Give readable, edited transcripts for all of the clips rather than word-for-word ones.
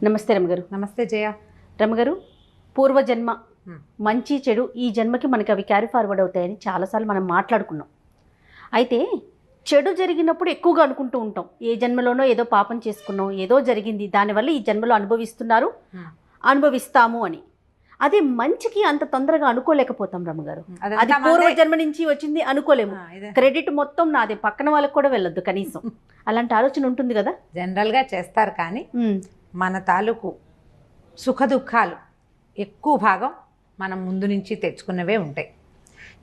నమస్తే రమగారు. నమస్తే జయ. రమగారు, పూర్వజన్మ మంచి చెడు ఈ జన్మకి మనకి అవి క్యారీ ఫార్వర్డ్ అవుతాయని చాలాసార్లు మనం మాట్లాడుకున్నాం. అయితే చెడు జరిగినప్పుడు ఎక్కువగా అనుకుంటూ ఉంటాం, ఏ జన్మలోనో ఏదో పాపం చేసుకున్నాం, ఏదో జరిగింది, దానివల్ల ఈ జన్మలో అనుభవిస్తాము అని. అదే మంచికి అంత తొందరగా అనుకోలేకపోతాం రమగారు. అది పూర్వజన్మ నుంచి వచ్చింది అనుకోలేము. క్రెడిట్ మొత్తం నాదే, పక్కన వాళ్ళకి కూడా వెళ్ళొద్దు కనీసం. అలాంటి ఆలోచన ఉంటుంది కదా. జనరల్గా చేస్తారు, కానీ మన తాలూకు సుఖ దుఃఖాలు ఎక్కువ భాగం మనం ముందు నుంచి తెచ్చుకున్నవే ఉంటాయి.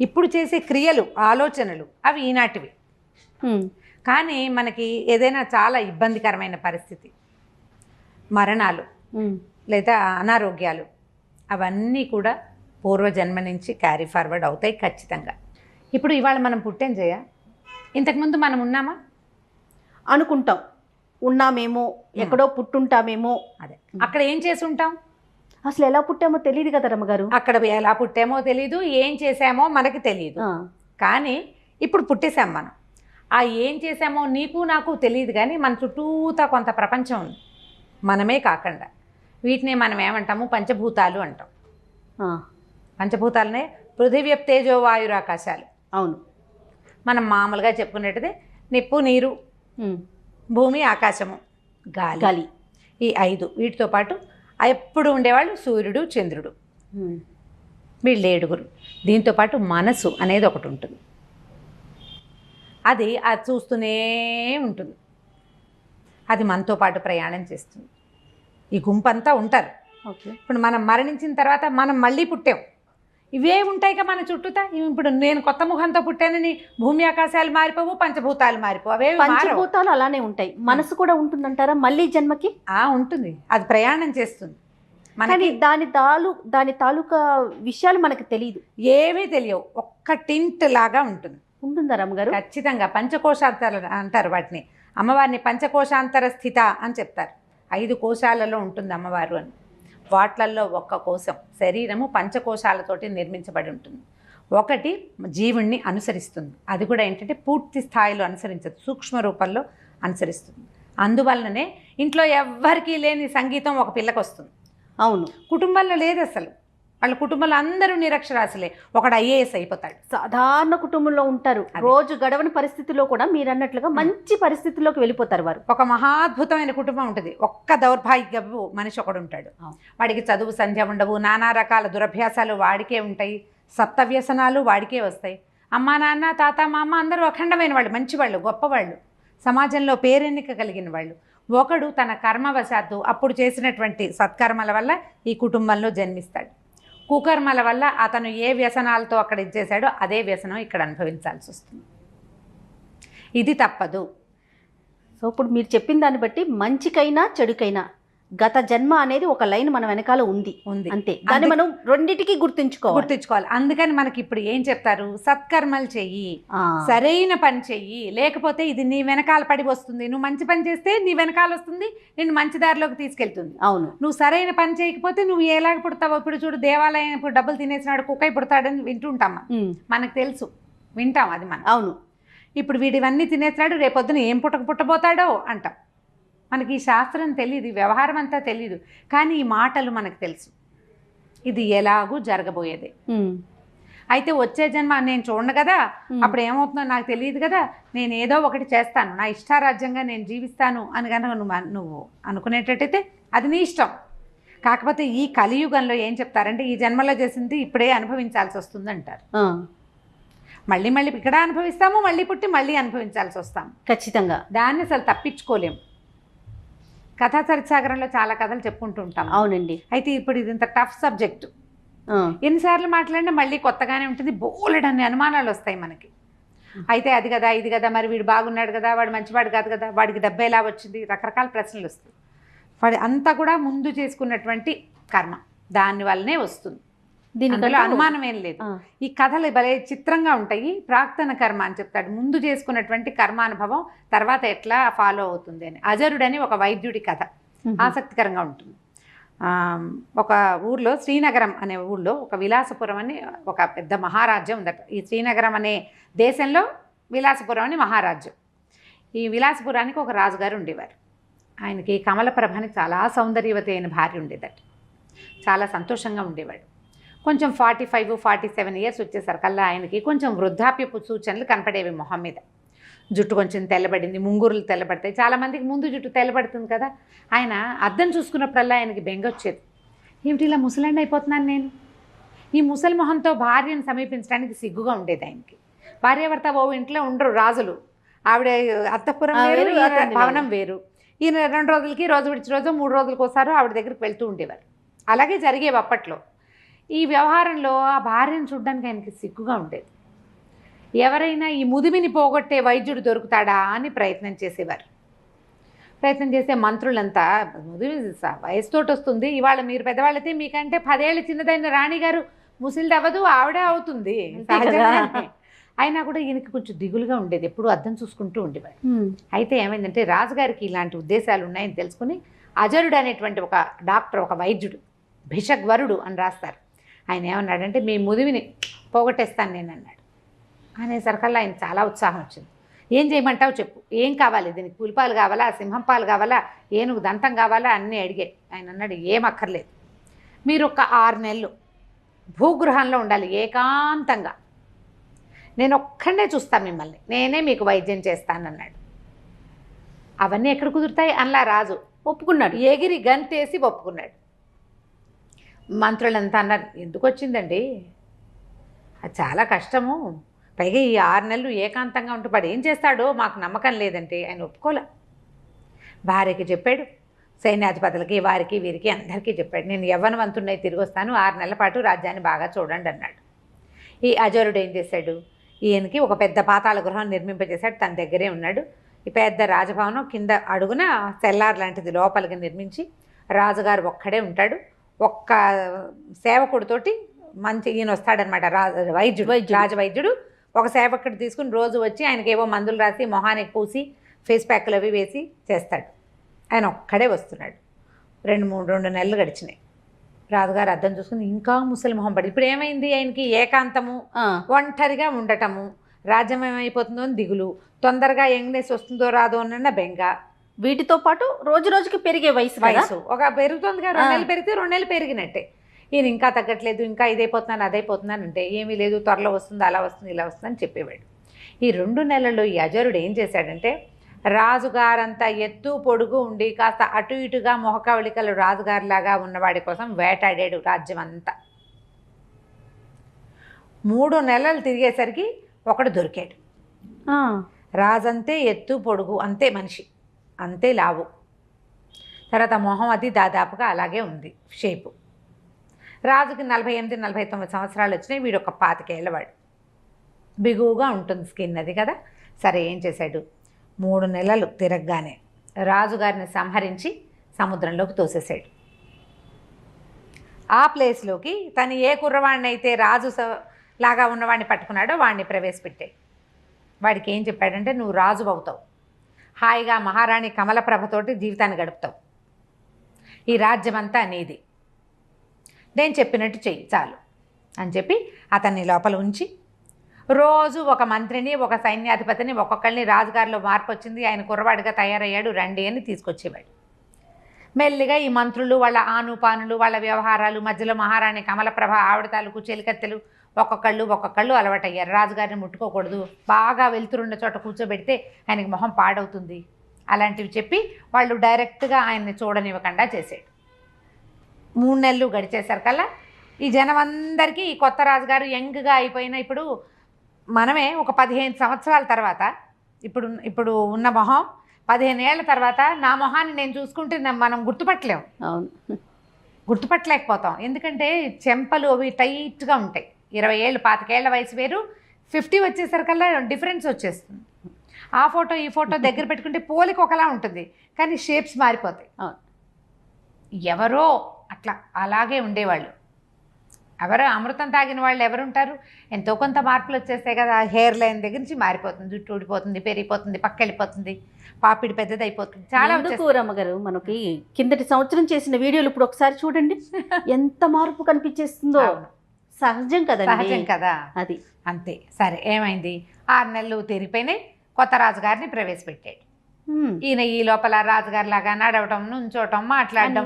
ఇప్పుడు చేసే క్రియలు, ఆలోచనలు అవి ఈనాటివి. కానీ మనకి ఏదైనా చాలా ఇబ్బందికరమైన పరిస్థితి, మరణాలు లేదా అనారోగ్యాలు, అవన్నీ కూడా పూర్వజన్మ నుంచి క్యారీ ఫార్వర్డ్ అవుతాయి ఖచ్చితంగా. ఇప్పుడు ఇవాళ మనం పుట్టాం జయ, ఇంతకుముందు మనం ఉన్నామా? అనుకుంటాం, ఉన్నామేమో, ఎక్కడో పుట్టుంటామేమో. అదే, అక్కడ ఏం చేసి ఉంటాం? అసలు ఎలా పుట్టామో తెలియదు కదా రమ్మగారు. అక్కడ ఎలా పుట్టామో తెలీదు, ఏం చేసామో మనకి తెలియదు. కానీ ఇప్పుడు పుట్టేశాం మనం. ఆ ఏం చేసామో నీకు నాకు తెలియదు, కానీ మన చుట్టూతా కొంత ప్రపంచం ఉంది మనమే కాకుండా. వీటిని మనం ఏమంటాము? పంచభూతాలు అంటాం. పంచభూతాలనే పృథివ్య తేజో వాయురాకాశాలు. అవును, మనం మామూలుగా చెప్పుకునేటిది నిప్పు, నీరు, భూమి, ఆకాశము, గాలి. ఈ 5 వీటితో పాటు ఎప్పుడు ఉండేవాళ్ళు సూర్యుడు, చంద్రుడు, వీళ్ళు 7. దీంతో పాటు మనసు అనేది ఒకటి ఉంటుంది. అది చూస్తూనే ఉంటుంది. అది మనతో పాటు ప్రయాణం చేస్తుంది. ఈ గుంపంతా ఉంటారు. ఇప్పుడు మనం మరణించిన తర్వాత మనం మళ్ళీ పుట్టాం, ఇవే ఉంటాయి కదా మన చుట్టూతా. ఇప్పుడు నేను కొత్త ముఖంతో పుట్టానని భూమి ఆకాశాలు మారిపోవు, పంచభూతాలు మారిపోవు. అవే పంచభూతాలు అలానే ఉంటాయి. మనసు కూడా ఉంటుందంటారా మళ్ళీ జన్మకి? ఉంటుంది, అది ప్రయాణం చేస్తుంది. మనకి దాని తాలూకా విషయాలు మనకు తెలియదు, ఏమీ తెలియవు. ఒక్క టింట్ లాగా ఉంటుందా రమ్మగారు? ఖచ్చితంగా. పంచకోశాంతర అంటారు వాటిని. అమ్మవారిని పంచకోశాంతర స్థిత అని చెప్తారు. 5 కోశాలలో ఉంటుంది అమ్మవారు అని. వాట్లల్లో ఒక్క కోశం, శరీరము పంచకోశాలతోటి నిర్మించబడి ఉంటుంది. ఒకటి జీవుణ్ణి అనుసరిస్తుంది, అది కూడా ఏంటంటే పూర్తి స్థాయిలో అనుసరించదు, సూక్ష్మ రూపంలో అనుసరిస్తుంది. అందువల్లనే ఇంట్లో ఎవ్వరికీ లేని సంగీతం ఒక పిల్లకి వస్తుంది. అవును, కుటుంబంలో లేదు అసలు. వాళ్ళ కుటుంబంలో అందరూ నిరక్షరాస్యులే. ఒకడు ఐఏఎస్ అయిపోతాడు. సాధారణ కుటుంబంలో ఉంటారు, రోజు గడవని పరిస్థితిలో కూడా మీరు అన్నట్లుగా మంచి పరిస్థితిలోకి వెళ్ళిపోతారు వారు. ఒక మహాద్భుతమైన కుటుంబం ఉంటుంది. ఒక్క దౌర్భాగ్యపు మనిషి ఒకడు ఉంటాడు. వాడికి చదువు సంధ్య ఉండవు, నానా రకాల దురభ్యాసాలు వాడికే ఉంటాయి, సప్తవ్యసనాలు వాడికే వస్తాయి. అమ్మా, నాన్న, తాత, మామ అందరూ అఖండమైన వాళ్ళు, మంచివాళ్ళు, గొప్పవాళ్ళు, సమాజంలో పేరెన్నిక కలిగిన వాళ్ళు. ఒకడు తన కర్మవశాత్తు అప్పుడు చేసినటువంటి సత్కర్మల వల్ల ఈ కుటుంబంలో జన్మిస్తాడు. కుకర్మల వల్ల అతను ఏ వ్యసనాలతో అక్కడ ఇచ్చేసాడో అదే వ్యసనం ఇక్కడ అనుభవించాల్సి వస్తుంది. ఇది తప్పదు. సో ఇప్పుడు మీరు చెప్పిన దాన్ని బట్టి మంచికైనా చెడుకైనా గత జన్మ అనేది ఒక లైన్ మన వెనకాల ఉంది అంతే. దాన్ని మనం రెండింటికి గుర్తుంచుకోవాలి. అందుకని మనకి ఇప్పుడు ఏం చెప్తారు? సత్కర్మలు చెయ్యి, సరైన పని చెయ్యి, లేకపోతే ఇది నీ వెనకాల పడి వస్తుంది. నువ్వు మంచి పని చేస్తే నీ వెనకాల వస్తుంది, నిన్ను మంచి దారిలోకి తీసుకెళ్తుంది. అవును, నువ్వు సరైన పని చేయకపోతే నువ్వు ఎలాగ పుడతావో. ఇప్పుడు చూడు, దేవాలయం ఇప్పుడు డబ్బులు తినేసినాడు కుక్కై పుడతాడని వింటుంటాం, మనకు తెలుసు, వింటాం అది మనం. అవును, ఇప్పుడు వీడివన్నీ తినేసినాడు, రేపొద్దున ఏం పుట్టబోతాడో అంటాం. మనకి ఈ శాస్త్రం తెలియదు, వ్యవహారం అంతా తెలియదు, కానీ ఈ మాటలు మనకు తెలుసు. ఇది ఎలాగూ జరగబోయేదే. అయితే వచ్చే జన్మ నేను చూడను కదా, అప్పుడు ఏమవుతుందో నాకు తెలియదు కదా, నేను ఏదో ఒకటి చేస్తాను, నా ఇష్టారాజ్యంగా నేను జీవిస్తాను అని కనుక నువ్వు అనుకునేటట్టయితే అది నీ ఇష్టం. కాకపోతే ఈ కలియుగంలో ఏం చెప్తారంటే, ఈ జన్మలో చేసింది ఇప్పుడే అనుభవించాల్సి వస్తుంది అంటారు. మళ్ళీ ఇక్కడ అనుభవిస్తాము, మళ్ళీ పుట్టి మళ్ళీ అనుభవించాల్సి వస్తాము ఖచ్చితంగా. దాన్ని అసలు తప్పించుకోలేము. కథా చరిత్సాగరంలో చాలా కథలు చెప్పుకుంటూ ఉంటాం. అవునండి. అయితే ఇప్పుడు ఇది ఇంత టఫ్ సబ్జెక్టు, ఎన్నిసార్లు మాట్లాడినా మళ్ళీ కొత్తగానే ఉంటుంది. బోలెడన్ని అనుమానాలు వస్తాయి మనకి. అయితే అది కదా, ఇది కదా, మరి వీడు బాగున్నాడు కదా, వాడు మంచివాడు కాదు కదా, వాడికి డబ్బు ఎలా వచ్చింది, రకరకాల ప్రశ్నలు వస్తాయి. వాడి అంతా కూడా ముందు చేసుకున్నటువంటి కర్మ, దానివల్లనే వస్తుంది. దీనివల్ల అనుమానం ఏం లేదు. ఈ కథలు భలే చిత్రంగా ఉంటాయి. ప్రాక్తన కర్మ అని చెప్తాడు, ముందు చేసుకున్నటువంటి కర్మానుభవం తర్వాత ఎట్లా ఫాలో అవుతుంది అని. అజరుడని ఒక వైద్యుడి కథ ఆసక్తికరంగా ఉంటుంది. ఒక ఊర్లో, శ్రీనగరం అనే ఊళ్ళో, ఒక విలాసపురం అని ఒక పెద్ద మహారాజ్యం ఉందట. ఈ శ్రీనగరం అనే దేశంలో విలాసపురం అని మహారాజ్యం. ఈ విలాసపురానికి ఒక రాజుగారు ఉండేవారు. ఆయనకి కమలప్రభని చాలా సౌందర్యవతి అయిన భార్య ఉండేదట. చాలా సంతోషంగా ఉండేవాడు. కొంచెం 45-47 ఇయర్స్ వచ్చేసరికల్లా ఆయనకి కొంచెం వృద్ధాప్యపు సూచనలు కనపడేవి మొహం మీద. జుట్టు కొంచెం తెల్లబడింది, ముంగురులు తెల్లబడతాయి. చాలామందికి ముందు జుట్టు తెల్లబడుతుంది కదా. ఆయన అద్దం చూసుకున్నప్పుడల్లా ఆయనకి బెంగ వచ్చేది. ఏమిటి ఇలా ముసలాండి అయిపోతున్నాను నేను? ఈ ముసలి మొహంతో భార్యను సమీపించడానికి సిగ్గుగా ఉండేది ఆయనకి. భార్యాభర్త ఓ ఇంట్లో ఉండరు రాజులు. ఆవిడ అంతఃపురం వేరు, ఈయన భవనం వేరు. ఈయన 2 రోజులకి, రోజు విడిచి రోజు 3 రోజులకు ఒకసారి ఆవిడ దగ్గరికి వెళ్తూ ఉండేవారు. అలాగే జరిగేవి అప్పట్లో. ఈ వ్యవహారంలో ఆ భార్యను చూడడానికి ఆయనకి సిగ్గుగా ఉండేది. ఎవరైనా ఈ ముదిమిని పోగొట్టే వైద్యుడు దొరుకుతాడా అని ప్రయత్నం చేసేవారు. ప్రయత్నం చేసే మంత్రులంతా ముదిమి వయసుతోటి వస్తుంది, ఇవాళ మీరు పెద్దవాళ్ళైతే మీకంటే 10 ఏళ్ళు చిన్నదైన రాణిగారు ముసిలిది అవ్వదు, ఆవిడే అవుతుంది సహజంగానే. అయినా కూడా ఈయనకి కొంచెం దిగులుగా ఉండేది, ఎప్పుడు అద్దం చూసుకుంటూ ఉండేవాడు. అయితే ఏమైందంటే రాజుగారికి ఇలాంటి ఉద్దేశాలు ఉన్నాయని తెలుసుకుని అజరుడు అనేటువంటి ఒక డాక్టర్, ఒక వైద్యుడు, భిషగ్వరుడు అని రాస్తారు, ఆయన ఏమన్నాడంటే మీ ముదివిని పోగొట్టేస్తాను నేను అన్నాడు. అనేసరికల్లా ఆయన చాలా ఉత్సాహం వచ్చింది. ఏం చేయమంటావు చెప్పు, ఏం కావాలి, దీనికి పులిపాలు కావాలా, సింహం పాలు కావాలా, ఏనుగు దంతం కావాలా అన్నీ అడిగాడు. ఆయన అన్నాడు ఏం అక్కర్లేదు, మీరు ఒక 6 నెలలు భూగృహంలో ఉండాలి ఏకాంతంగా, నేను ఒక్కడే చూస్తాను మిమ్మల్ని, నేనే మీకు వైద్యం చేస్తానన్నాడు. అవన్నీ ఎక్కడ కుదురుతాయి అలా రాజు ఒప్పుకున్నాడు, ఎగిరి గంతేసి ఒప్పుకున్నాడు. మంత్రులంతా అన్నారు ఎందుకు వచ్చిందండి, అది చాలా కష్టము, పైగా ఈ 6 నెలలు ఏకాంతంగా ఉంటే వాడు ఏం చేస్తాడో మాకు నమ్మకం లేదంటే. ఆయన ఒప్పుకోలే. భార్యకి చెప్పాడు, సైన్యాధిపతులకి, వారికి వీరికి అందరికీ చెప్పాడు, నేను యవ్వనవంతున్నై తిరిగి వస్తాను, 6 నెలల పాటు రాజ్యాన్ని బాగా చూడండి అన్నాడు. ఈ అజరుడు ఏం చేశాడు, ఈయనకి ఒక పెద్ద పాతాళ గృహం నిర్మింపజేశాడు, తన దగ్గరే ఉన్నాడు. ఈ పెద్ద రాజభవనం కింద అడుగున సెల్లార్ లాంటిది లోపలికి నిర్మించి రాజుగారు ఒక్కడే ఉంటాడు. ఒక్క సేవకుడితోటి మంచి ఈయన వస్తాడనమాట, రాజవైద్యుడు ఒక సేవకుడు తీసుకుని రోజు వచ్చి ఆయనకి ఏవో మందులు రాసి మొహానికి పూసి ఫేస్ ప్యాక్లు అవి వేసి చేస్తాడు. ఆయన ఒక్కడే వస్తున్నాడు. 2 నెలలు గడిచినాయి. రాజుగారు అద్దం చూసుకుని ఇంకా ముసలి మొహం పడి, ఇప్పుడు ఏమైంది ఆయనకి, ఏకాంతము, ఒంటరిగా ఉండటము, రాజ్యం ఏమైపోతుందో అని దిగులు, తొందరగా యంగ్నెస్ వస్తుందో రాదో అన్న బెంగ, వీటితో పాటు రోజు రోజుకి పెరిగే వయసు ఒక పెరుగుతుందిగా. 2 నెలలు పెరిగితే 2 నెలలు పెరిగినట్టే. ఈయన ఇంకా తగ్గట్లేదు, ఇంకా ఇదైపోతున్నాను అదైపోతున్నాను అంటే, ఏమీ లేదు త్వరలో వస్తుంది, అలా వస్తుంది, ఇలా వస్తుంది అని చెప్పేవాడు. ఈ 2 నెలల్లో ఈ అజరుడు ఏం చేశాడంటే, రాజుగారంతా ఎత్తు పొడుగు ఉండి కాస్త అటు ఇటుగా మొహకవళికలు రాజుగారిలాగా ఉన్నవాడి కోసం వేటాడాడు రాజ్యం అంతా. 3 నెలలు తిరిగేసరికి ఒకడు దొరికాడు. రాజంతే ఎత్తు పొడుగు, అంతే మనిషి, అంతే లావు, తర్వాత మొహం అది దాదాపుగా అలాగే ఉంది షేపు. రాజుకి 48-49 సంవత్సరాలు వచ్చినాయి. వీడు ఒక 25 ఏళ్ళవాడు, బిగువుగా ఉంటుంది స్కిన్ అది కదా. సరే ఏం చేశాడు, 3 నెలలు తిరగగానే రాజుగారిని సంహరించి సముద్రంలోకి తోసేశాడు. ఆ ప్లేస్లోకి తను ఏ కుర్రవాడిని అయితే రాజు లాగా ఉన్నవాడిని పట్టుకున్నాడో వాడిని ప్రవేశపెట్టాడు. వాడికి ఏం చెప్పాడంటే, నువ్వు రాజు అవుతావు, హాయిగా మహారాణి కమలప్రభతోటి జీవితాన్ని గడుపుతావు, ఈ రాజ్యమంతా నీది, నేను చెప్పినట్టు చెయ్యి చాలు అని చెప్పి అతన్ని లోపల ఉంచి రోజు ఒక మంత్రిని, ఒక సైన్యాధిపతిని, ఒక్కొక్కరిని, రాజుగారిలో మార్పు వచ్చింది, ఆయన కుర్రవాడిగా తయారయ్యాడు రండి అని తీసుకొచ్చేవాడు. మెల్లిగా ఈ మంత్రులు వాళ్ళ ఆనుపానులు, వాళ్ళ వ్యవహారాలు, మధ్యలో మహారాణి కమలప్రభ ఆవిడ తాలూకు చెలికత్తెలు ఒక్కొక్కళ్ళు అలవాటయ్యారు. రాజుగారిని ముట్టుకోకూడదు, బాగా వెళ్తురున్న చోట కూర్చోబెడితే ఆయనకి మొహం పాడవుతుంది, అలాంటివి చెప్పి వాళ్ళు డైరెక్ట్గా ఆయన్ని చూడనివ్వకుండా చేసాడు. 3 నెలలు గడిచేసరికల్లా ఈ జనం అందరికీ ఈ కొత్త రాజుగారు యంగ్గా అయిపోయిన, ఇప్పుడు మనమే ఒక 15 సంవత్సరాల తర్వాత, ఇప్పుడు ఉన్న మొహం 15 ఏళ్ల తర్వాత నా మొహాన్ని నేను చూసుకుంటే మనం గుర్తుపట్టలేము. అవును, గుర్తుపట్టలేకపోతాం. ఎందుకంటే చెంపలు అవి టైట్గా ఉంటాయి. 20 ఏళ్ళు 25 ఏళ్ల వయసు వేరు, 50 వచ్చేసరికల్లా డిఫరెన్స్ వచ్చేస్తుంది. ఆ ఫోటో ఈ ఫోటో దగ్గర పెట్టుకుంటే పోలిక ఒకలా ఉంటుంది, కానీ షేప్స్ మారిపోతాయి. ఎవరో అట్లా అలాగే ఉండేవాళ్ళు. ఎవరో అమృతం తాగిన వాళ్ళు ఎవరుంటారు, ఎంతో కొంత మార్పులు వచ్చేస్తాయి కదా. హెయిర్ లైన్ దగ్గర నుంచి మారిపోతుంది, జుట్టు ఊడిపోతుంది, పెరిగిపోతుంది, పక్కెళ్ళిపోతుంది, పాపిడి పెద్దది అయిపోతుంది. చాలా రమ్మగారు, మనకి కిందటి సంవత్సరం చేసిన వీడియోలు ఇప్పుడు ఒకసారి చూడండి, ఎంత మార్పు కనిపించేస్తుందో. సహజం కదా, సహజం కదా అది. అంతే. సరే ఏమైంది, 6 నెలలు తిరిగిపోయినాయి. కొత్త రాజుగారిని ప్రవేశపెట్టాడు. ఈయన ఈ లోపల రాజుగారి లాగా నడవటం, నుంచోటం, మాట్లాడటం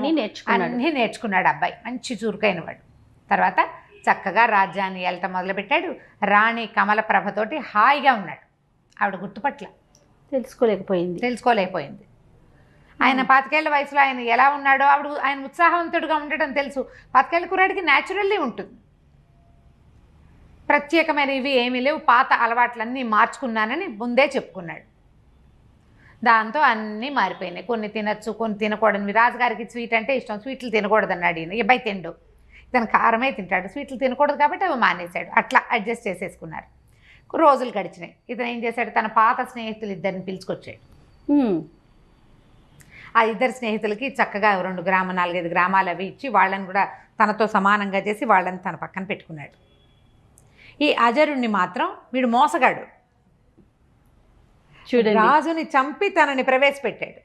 అన్నీ నేర్చుకున్నాడు అబ్బాయి. మంచి చురుకైన వాడు. తర్వాత చక్కగా రాజ్యాన్ని ఏలటం మొదలుపెట్టాడు. రాణి కమలప్రభతోటి హాయిగా ఉన్నాడు. ఆవిడ గుర్తుపట్ల తెలుసుకోలేకపోయింది. ఆయన 25 ఏళ్ల వయసులో ఆయన ఎలా ఉన్నాడో ఆయన ఉత్సాహవంతుడిగా ఉండటం తెలుసు. 25 ఏళ్ల కుర్రాడికి న్యాచురల్లీ ఉంటుంది. ప్రత్యేకమైనవి ఏమీ లేవు, పాత అలవాట్లన్నీ మార్చుకున్నానని ముందే చెప్పుకున్నాడు. దాంతో అన్నీ మారిపోయినాయి. కొన్ని తినచ్చు, కొన్ని తినకూడనివి. రాజుగారికి స్వీట్ అంటే ఇష్టం, స్వీట్లు తినకూడదన్నాడు ఈయన. అబ్బాయి తిండు, ఇతను కారమే తింటాడు, స్వీట్లు తినకూడదు కాబట్టి అవి మానేశాడు. అట్లా అడ్జస్ట్ చేసేసుకున్నారు. రోజులు గడిచినాయి. ఇతను ఏం చేశాడు, తన పాత స్నేహితులు ఇద్దరిని పిలుచుకొచ్చాడు. ఆ ఇద్దరు స్నేహితులకి చక్కగా 2 గ్రామాలు 4-5 గ్రామాలు అవి ఇచ్చి వాళ్ళని కూడా తనతో సమానంగా చేసి వాళ్ళని తన పక్కన పెట్టుకున్నాడు. ఈ అజరుణ్ణి మాత్రం వీడు మోసగాడు. రాజుని చంపి తనని ప్రవేశపెట్టాడు.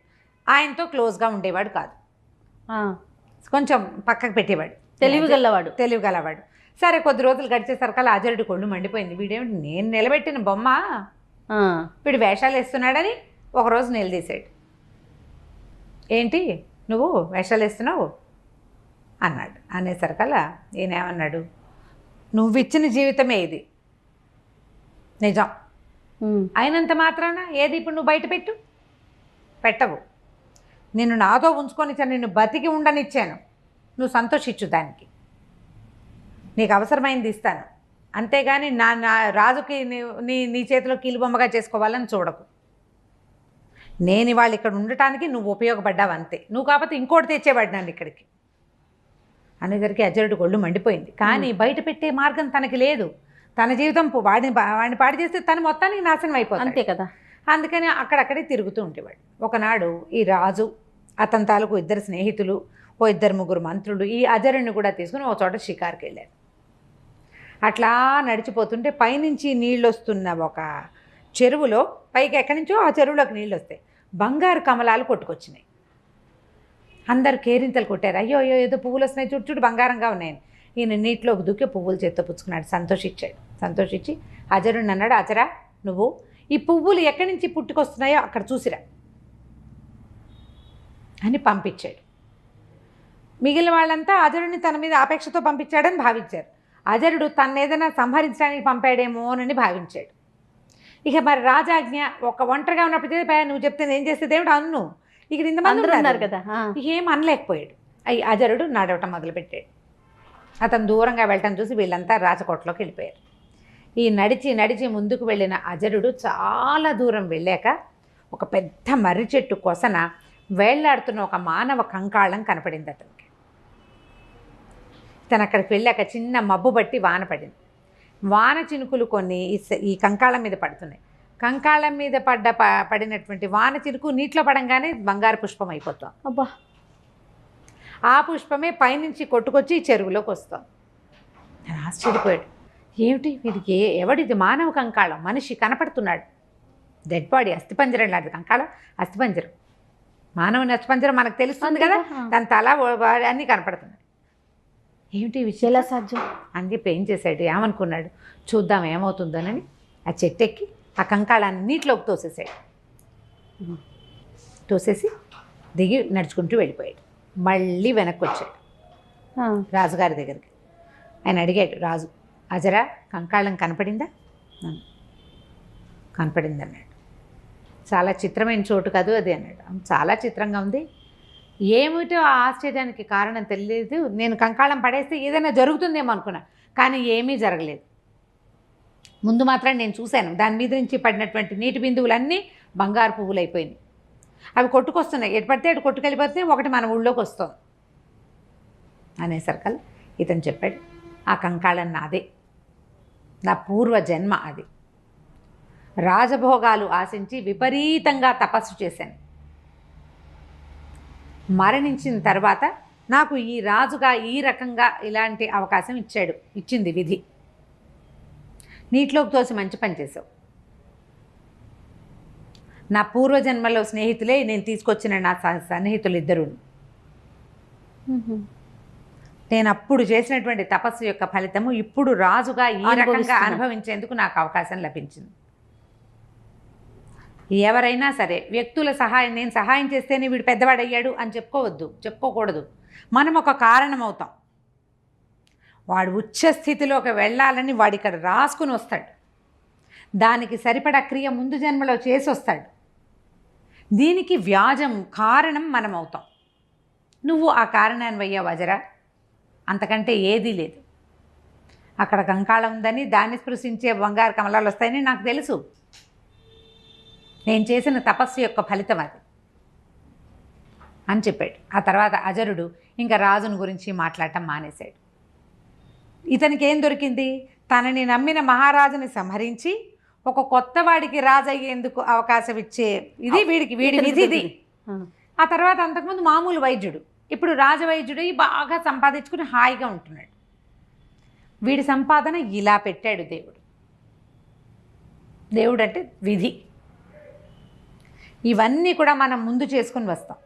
ఆయనతో క్లోజ్గా ఉండేవాడు కాదు, కొంచెం పక్కకు పెట్టేవాడు. తెలివిగలవాడు. సరే, కొద్ది రోజులు గడిచేసరికల్లా అజరుడి కొళ్ళు మండిపోయింది. వీడేమిటి, నేను నిలబెట్టిన బొమ్మ వీడు వేషాలు వేస్తున్నాడని ఒకరోజు నిలదీశాడు. ఏంటి నువ్వు వేషాలు వేస్తున్నావు అన్నాడు. అనేసరికల్లా ఈయనేమన్నాడు, నువ్వు ఇచ్చిన జీవితమే ఇది, నిజం అయినంత మాత్రాన ఏది ఇప్పుడు నువ్వు బయట పెట్టవు. నిన్ను నాతో ఉంచుకొని నిన్ను బతికి ఉండనిచ్చాను, నువ్వు సంతోషించు, దానికి నీకు అవసరమైంది ఇస్తాను, అంతేగాని నా రాజుకి నీ చేతిలో కీలుబొమ్మగా చేసుకోవాలని చూడకు. నేను ఇవాళ ఇక్కడ ఉండటానికి నువ్వు ఉపయోగపడ్డావు అంతే, నువ్వు కాకపోతే ఇంకోటి తెచ్చేవాడు నన్ను ఇక్కడికి అనేసరికి అజరుడు ఒళ్ళు మండిపోయింది. కానీ బయట పెట్టే మార్గం తనకి లేదు. తన జీవితం వాడిని పాడి చేస్తే తను మొత్తానికి నాశనం అయిపోతుంది, అంతే కదా. అందుకని అక్కడక్కడే తిరుగుతూ ఉండేవాడు. ఒకనాడు ఈ రాజు, అతని తాలూకు 2 స్నేహితులు, 2-3 మంత్రులు ఈ అజరుణ్ణి కూడా తీసుకుని ఒక చోట షికారుకి వెళ్ళారు. అట్లా నడిచిపోతుంటే పైనుంచి నీళ్ళు వస్తున్న ఒక చెరువులో, పైకి ఎక్కడి నుంచో ఆ చెరువులోకి నీళ్ళు వస్తాయి, బంగారు కమలాలు కొట్టుకొచ్చినాయి. అందరు కేరింతలు కొట్టారు. అయ్యో అయ్యో ఏదో పువ్వులు వస్తున్నాయి, చుట్టూ బంగారంగా ఉన్నాయని. ఈయన నీటిలోకి దూకి పువ్వులు చేత్తో పుచ్చుకున్నాడు. సంతోషించి అజరుణ్ణి అన్నాడు, అజరా నువ్వు ఈ పువ్వులు ఎక్కడి నుంచి పుట్టుకొస్తున్నాయో అక్కడ చూసిరా అని పంపించాడు. మిగిలిన వాళ్ళంతా అజరుడిని తన మీద ఆపేక్షతో పంపించాడని భావించారు. అజరుడు తను ఏదైనా సంహరించడానికి పంపాడేమోనని భావించాడు. ఇక మరి రాజాజ్ఞ, ఒక ఒంటరిగా ఉన్నప్పుడు నువ్వు చెప్తే ఏం చేసేది ఏమిటి అన్ను, ఇక్కడ ఇంతమంది ఉన్నారు కదా, ఏం అనలేకపోయాడు. అజరుడు నడవటం మొదలుపెట్టాడు. అతను దూరంగా వెళ్ళటం చూసి వీళ్ళంతా రాజకోటలోకి వెళ్ళిపోయారు. ఈ నడిచి ముందుకు వెళ్ళిన అజరుడు చాలా దూరం వెళ్ళాక ఒక పెద్ద మర్రి చెట్టు కొసన వేళ్లాడుతున్న ఒక మానవ కంకాళం కనపడింది అతనికి. తను అక్కడికి వెళ్ళాక చిన్న మబ్బు బట్టి వాన పడింది. వాన చినుకులు కొన్ని ఈ కంకాళం మీద పడుతున్నాయి. కంకాళం మీద పడినటువంటి వాన చినుకు నీటిలో పడంగానే బంగారు పుష్పం అయిపోతాం. అబ్బా, ఆ పుష్పమే పైనుంచి కొట్టుకొచ్చి చెరువులోకి వస్తాం. నేను ఆశ్చర్యపోయాడు. ఏమిటి వీడికి, ఎవడిది మానవ కంకాళం, మనిషి కనపడుతున్నాడు, డెడ్ బాడీ, అస్థిపంజరం లాంటిది. కంకాళం అస్థిపంజరం, మానవుని అస్థిపంజరం మనకు తెలుస్తుంది కదా, దాని తల అన్నీ కనపడుతున్నాయి. ఏమిటి విషయం, ఎలా సాధ్యం అని చెప్పి ఏం చేశాడు, ఏమనుకున్నాడు, చూద్దాం ఏమవుతుందోనని ఆ చెట్టెక్కి ఆ కంకాళాన్ని నీటిలోకి తోసేసి దిగి నడుచుకుంటూ వెళ్ళిపోయాడు. మళ్ళీ వెనక్కి వచ్చాడు రాజుగారి దగ్గరికి. ఆయన అడిగాడు, రాజు అజరా కంకాళం కనపడిందా? కనపడింది అన్నాడు. చాలా చిత్రమైన చోటు కాదు అది అన్నాడు. చాలా చిత్రంగా ఉంది, ఏమిటో ఆ ఆశ్చర్యానికి కారణం తెలియదు. నేను కంకాళం పడేస్తే ఏదైనా జరుగుతుందేమో అనుకున్నా, కానీ ఏమీ జరగలేదు. ముందు మాత్రం నేను చూశాను, దాని మీద నుంచి పడినటువంటి నీటి బిందువులన్నీ బంగారు పువ్వులు అయిపోయినాయి. అవి కొట్టుకొస్తున్నాయి, ఎటు పడితే అటు కొట్టుకెళ్ళిపోతున్నాయి, ఒకటి మన ఊళ్ళోకి వస్తుంది అనేసరికల్ ఇతను చెప్పాడు, ఆ కంకాళం నాదే, నా పూర్వ జన్మ అది. రాజభోగాలు ఆశించి విపరీతంగా తపస్సు చేశాను. మరణించిన తర్వాత నాకు ఈ రాజుగా ఈ రకంగా ఇలాంటి అవకాశం ఇచ్చింది విధి. నీటిలోకి తోసి మంచి పని చేసావు. నా పూర్వజన్మలో స్నేహితులే నేను తీసుకొచ్చిన నా సన్నిహితులు 2. నేను అప్పుడు చేసినటువంటి తపస్సు యొక్క ఫలితము ఇప్పుడు రాజుగా ఈ రకంగా అనుభవించేందుకు నాకు అవకాశం లభించింది. ఎవరైనా సరే వ్యక్తుల సహాయం, నేను సహాయం చేస్తేనే వీడు పెద్దవాడయ్యాడు అని చెప్పుకోకూడదు. మనం ఒక కారణం అవుతాం. వాడు ఉచ్చ స్థితిలోకి వెళ్ళాలని వాడు ఇక్కడ రాసుకుని వస్తాడు. దానికి సరిపడా క్రియ ముందు జన్మలో చేసి వస్తాడు. దీనికి వ్యాజం కారణం మనం అవుతాం. నువ్వు ఆ కారణాన్ని అయ్యావు అజరా, అంతకంటే ఏదీ లేదు. అక్కడ కంకాళం ఉందని, దాన్ని స్పృశించే బంగారు కమలాలు వస్తాయని నాకు తెలుసు. నేను చేసిన తపస్సు యొక్క ఫలితం అది అని చెప్పాడు. ఆ తర్వాత అజరుడు ఇంకా రాజుని గురించి మాట్లాడటం మానేశాడు. ఇతనికి ఏం దొరికింది? తనని నమ్మిన మహారాజుని సంహరించి ఒక కొత్త వాడికి రాజు అయ్యేందుకు అవకాశం ఇచ్చే ఇది వీడి విధిది. ఆ తర్వాత అంతకుముందు మామూలు వైద్యుడు, ఇప్పుడు రాజవైద్యుడు బాగా సంపాదించుకుని హాయిగా ఉంటున్నాడు. వీడి సంపాదన ఇలా పెట్టాడు దేవుడు. దేవుడు అంటే విధి. ఇవన్నీ కూడా మనం ముందు చేసుకుని వస్తాం.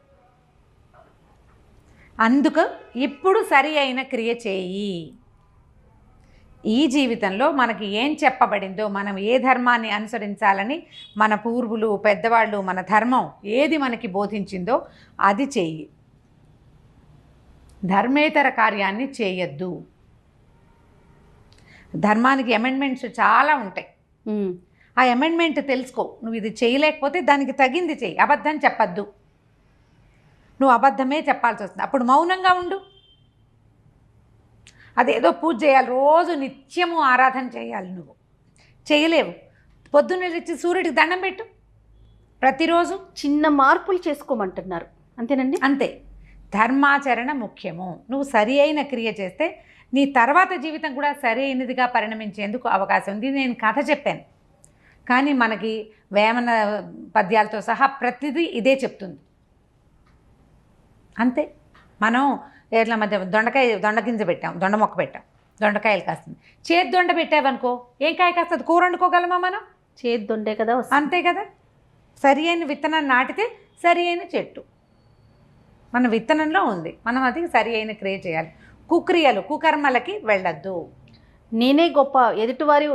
అందుకు ఇప్పుడు సరి అయిన క్రియ చేయి. ఈ జీవితంలో మనకి ఏం చెప్పబడిందో, మనం ఏ ధర్మాన్ని అనుసరించాలని మన పూర్వులు పెద్దవాళ్ళు, మన ధర్మం ఏది మనకి బోధించిందో అది చెయ్యి. ధర్మేతర కార్యాన్ని చేయొద్దు. ధర్మానికి అమెండ్మెంట్స్ చాలా ఉంటాయి. ఆ అమెండ్మెంట్ తెలుసుకో. నువ్వు ఇది చేయలేకపోతే దానికి తగింది చెయ్యి. అబద్ధం చెప్పద్దు. నువ్వు అబద్ధమే చెప్పాల్సి వస్తుంది. అప్పుడు మౌనంగా ఉండు. అదేదో పూజ చేయాలి, రోజు నిత్యము ఆరాధన చేయాలి. నువ్వు చేయలేవు. పొద్దున్న లేచి సూర్యుడికి దండం పెట్టు. ప్రతిరోజు చిన్న మార్పులు చేసుకోమంటున్నారు, అంతేనండి? అంతే. ధర్మాచరణ ముఖ్యము. నువ్వు సరి అయిన క్రియ చేస్తే నీ తర్వాత జీవితం కూడా సరి అయినదిగా పరిణమించేందుకు అవకాశం ఉంది. నేను కథ చెప్పాను, కానీ మనకి వేమన పద్యాలతో సహా ప్రతిదీ ఇదే చెప్తుంది. అంతే. మనం ఎట్లా మధ్య దొండగింజ పెట్టాం, దొండ మొక్క పెట్టాం, దొండకాయలు కాస్తుంది. చేతి దొండ పెట్టావనుకో ఏం కాయ కాస్తుంది? కూర వండుకోగలమా మనం? చేతి దొండే కదా. అంతే కదా. సరి అయిన విత్తనాన్ని నాటితే సరి అయిన చెట్టు మన విత్తనంలో ఉంది. మనం అది సరి అయిన క్రియ చేయాలి. కుక్రియలు కుకర్మలకి వెళ్ళొద్దు. నేనే గొప్ప,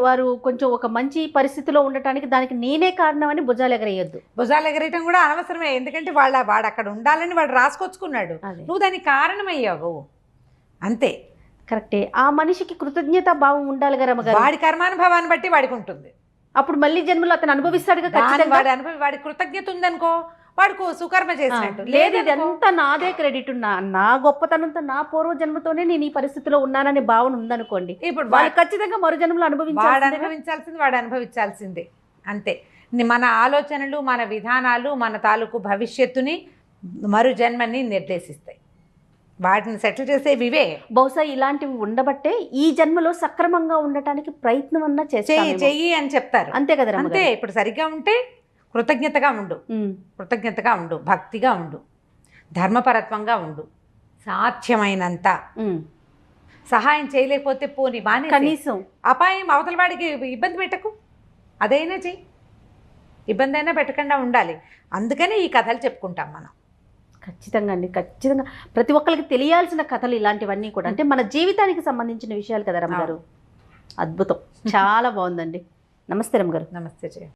వారు కొంచెం ఒక మంచి పరిస్థితిలో ఉండటానికి దానికి నేనే కారణం అని భుజాలు ఎగరేయొద్దు. భుజాలు ఎగరేయటం కూడా అనవసరమే. ఎందుకంటే వాడు అక్కడ ఉండాలని వాడు రాసుకొచ్చుకున్నాడు. నువ్వు దానికి కారణమయ్యావు. అంతే. కరెక్టే. ఆ మనిషికి కృతజ్ఞత భావం ఉండాలి కదా రమ్మగారు. వాడి కర్మానుభవాన్ని బట్టి వాడికి ఉంటుంది. అప్పుడు మళ్ళీ జన్మలో అతను అనుభవిస్తాడుగా. వాడి కృతజ్ఞత ఉందనుకో, వాడికి సుకర్మ చేసినట్టు. లేదు, ఇదంతా నాదే క్రెడిట్, నా గొప్పతనంతో నా పూర్వజన్మతోనే నేను ఈ పరిస్థితిలో ఉన్నాననే భావన ఉందనుకోండి, ఇప్పుడు వాడు ఖచ్చితంగా మరో జన్మలో వాడు అనుభవించాల్సిందే. అంతే. మన ఆలోచనలు, మన విధానాలు మన తాలూకు భవిష్యత్తుని, మరు జన్మని నిర్దేశిస్తాయి. వాటిని సెటిల్ చేసేవి ఇవే. బహుశా ఇలాంటివి ఉండబట్టే ఈ జన్మలో సక్రమంగా ఉండటానికి ప్రయత్నం అన్నా చెయ్యి అని చెప్తారు. అంతే కదా. అంతే. ఇప్పుడు సరిగ్గా ఉంటే కృతజ్ఞతగా ఉండు, భక్తిగా ఉండు, ధర్మపరత్వంగా ఉండు, సాధ్యమైనంత. సహాయం చేయలేకపోతే పోని బాని, కనీసం అపాయం అవతల వాడికి ఇబ్బంది పెట్టకు, అదైనా చెయ్యి. ఇబ్బంది అయినా పెట్టకుండా ఉండాలి. అందుకనే ఈ కథలు చెప్పుకుంటాం మనం. ఖచ్చితంగా అండి, ఖచ్చితంగా ప్రతి ఒక్కరికి తెలియాల్సిన కథలు ఇలాంటివన్నీ కూడా. అంటే మన జీవితానికి సంబంధించిన విషయాలు కదా రమ్మగారు. అద్భుతం, చాలా బాగుందండి. నమస్తే రమ్మగారు. నమస్తే జయ.